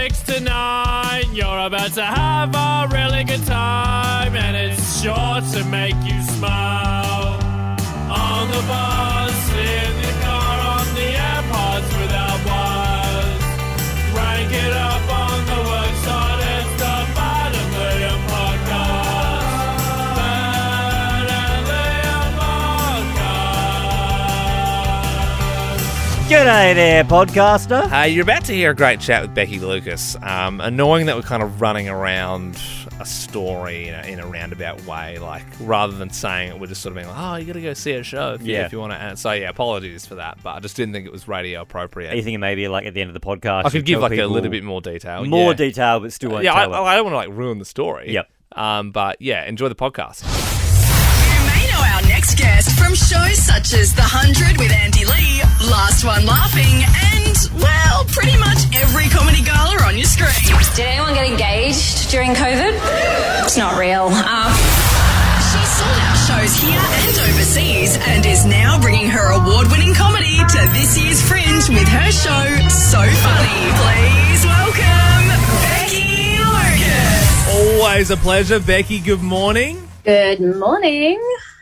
6 to 9. You're about to have a really good time, and it's sure to make you smile. On the bus, in the car, on the AirPods without wires. Rank it up on the worksite, it's the Bad and Liam podcast. Bad and Liam podcast. G'day there, podcaster. Hey, you're about to hear a great chat with Becky Lucas. Annoying that we're kind of running around a story in a roundabout way, like rather than saying it, we're just sort of being like, oh, you got to go see a show if you want to. So yeah, apologies for that, but I just didn't think it was radio appropriate. Are you thinking maybe like at the end of the podcast? I could give like a little bit more detail. More detail, but still won't tell I it. don't want to like ruin the story. Yep. But yeah, enjoy the podcast. You may know our next guest from shows such as The 100 with Andy Lee, Last One Laughing, and, well, pretty much every comedy gala on your screen. Did anyone get engaged during COVID? It's not real. She sold out shows here and overseas and is now bringing her award-winning comedy to this year's Fringe with her show, So Funny. Please welcome Becky Lucas. Always a pleasure. Becky, good morning. Good morning.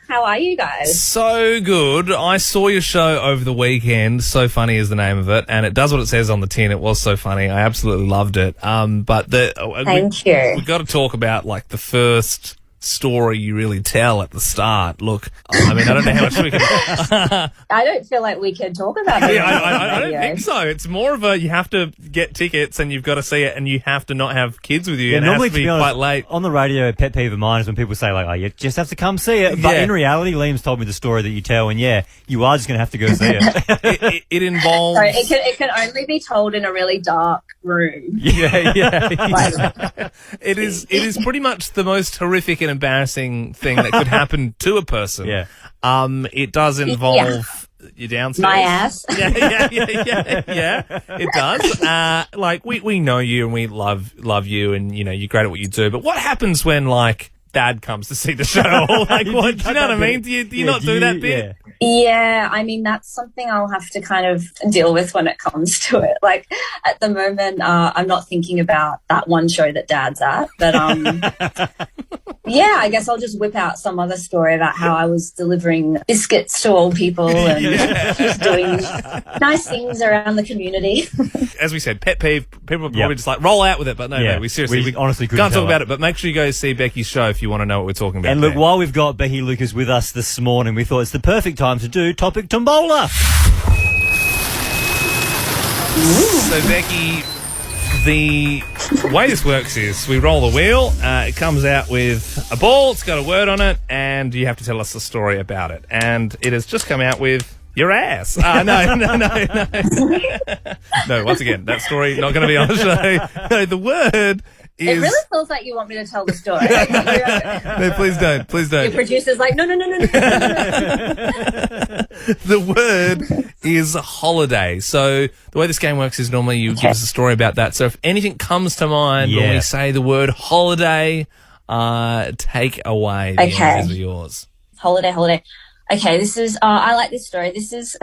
How are you guys? So good. I saw your show over the weekend. So Funny is the name of it, and it does what it says on the tin. It was so funny. I absolutely loved it. But Thank you. We've got to talk about like the first story you really tell at the start. Look, I mean, I don't know how much we can. I don't feel like we can talk about it. I don't think so. It's more of a you have to get tickets and you've got to see it, and you have to not have kids with you. Yeah, and normally it has to be honest, quite late. On the radio, pet peeve of mine is when people say like, "Oh, you just have to come see it." But Yeah. in reality, Liam's told me the story that you tell, and yeah, you are just going to have to go see it. It involves. Sorry, it can only be told in a really dark room. Yeah. It is pretty much the most horrific and embarrassing thing that could happen to a person. Yeah. It does involve your downstairs. My ass. Yeah, it does. Like we know you and we love you, and you know you're great at what you do. But what happens when like Dad comes to see the show? Like, what? Do you know what I mean? Do you not do that bit? Yeah, I mean, that's something I'll have to kind of deal with when it comes to it. Like, at the moment, I'm not thinking about that one show that Dad's at. But, yeah, I guess I'll just whip out some other story about how I was delivering biscuits to old people and just doing nice things around the community. As we said, pet peeve. People are probably just like, roll out with it. But no, we seriously we honestly couldn't can't talk tell about it. But make sure you go see Becky's show if you want to know what we're talking about. And look, while we've got Becky Lucas with us this morning, we thought it's the perfect time to do Topic Tombola. So, Becky, the way this works is we roll the wheel, it comes out with a ball, it's got a word on it, and you have to tell us a story about it. And it has just come out with your ass. No. No, once again, that story not going to be on the show. No, the word is... It really feels like you want me to tell the story. No, please don't. Your producer's like, no. The word is holiday. So the way this game works is normally you give us a story about that. So if anything comes to mind when we say the word holiday, take away. The answers are yours. Holiday. Okay, this is, I like this story. This is,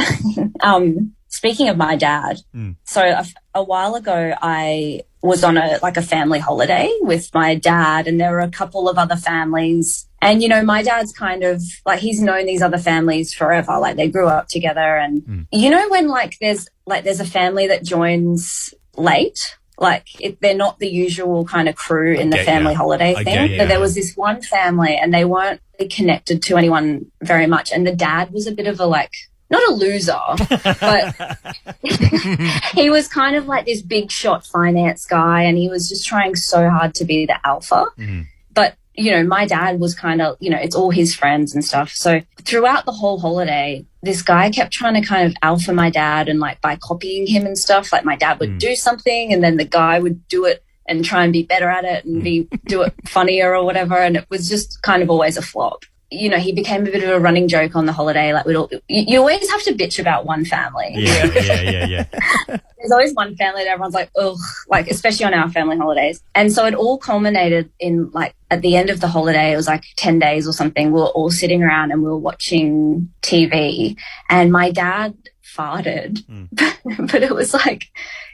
speaking of my dad. So a while ago, I was on a family holiday with my dad, and there were a couple of other families. And, you know, my dad's kind of like, he's known these other families forever. Like, they grew up together. And, you know, when there's a family that joins late, they're not the usual kind of crew in the family holiday thing. But there was this one family, and they weren't really connected to anyone very much. And the dad was a bit of a not a loser, but he was kind of like this big shot finance guy, and he was just trying so hard to be the alpha. But, you know, my dad was kind of, you know, it's all his friends and stuff. So throughout the whole holiday, this guy kept trying to kind of alpha my dad, and by copying him and stuff, my dad would do something and then the guy would do it and try and be better at it and do it funnier or whatever. And it was just kind of always a flop. You know, he became a bit of a running joke on the holiday. You always have to bitch about one family. Yeah. There's always one family that everyone's like, ugh, especially on our family holidays. And so it all culminated in at the end of the holiday, it was 10 days or something. We were all sitting around and we were watching TV, and my dad farted, but it was like,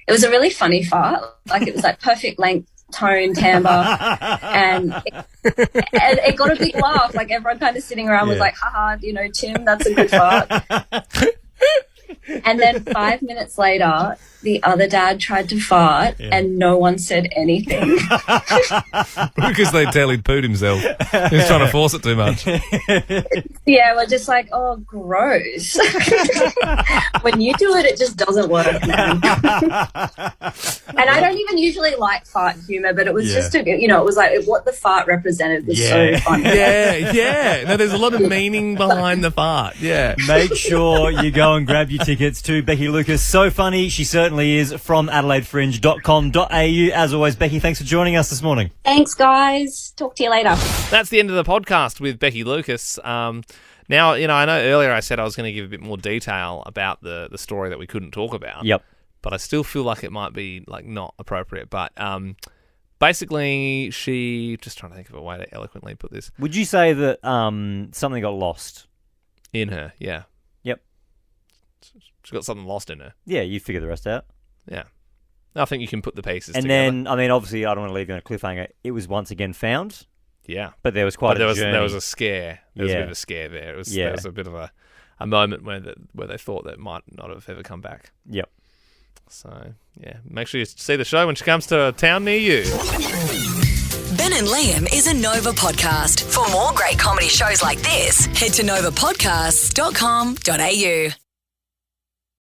it was a really funny fart. Like it was like perfect length, tone, timbre, and it got a big laugh. Like everyone kind of sitting around was like, haha, Tim, that's a good fart. And then 5 minutes later, the other dad tried to fart and no one said anything. Because they tell he'd pooed himself. He was trying to force it too much. Yeah, we're just like, oh, gross. When you do it, it just doesn't work, man. And I don't even usually like fart humour, but it was just, it was like what the fart represented was so funny. Yeah. No, there's a lot of meaning behind the fart. Yeah. Make sure you go and grab your tickets to Becky Lucas. So funny. She certainly is, from AdelaideFringe.com.au. As always, Becky, thanks for joining us this morning. Thanks, guys. Talk to you later. That's the end of the podcast with Becky Lucas. Now, I know earlier I said I was going to give a bit more detail about the story that we couldn't talk about. Yep. But I still feel like it might be not appropriate. But basically, she, just trying to think of a way to eloquently put this. Would you say that something got lost in her? Yeah. Yep. She got something lost in her. Yeah, you figure the rest out. Yeah. I think you can put the pieces and together. And then, obviously, I don't want to leave you on a cliffhanger. It was once again found. Yeah. But there was quite a journey. There was a scare. There was a bit of a scare there. There was a bit of a moment where they thought that might not have ever come back. Yep. So, yeah. Make sure you see the show when she comes to a town near you. Ben and Liam is a Nova podcast. For more great comedy shows like this, head to novapodcasts.com.au.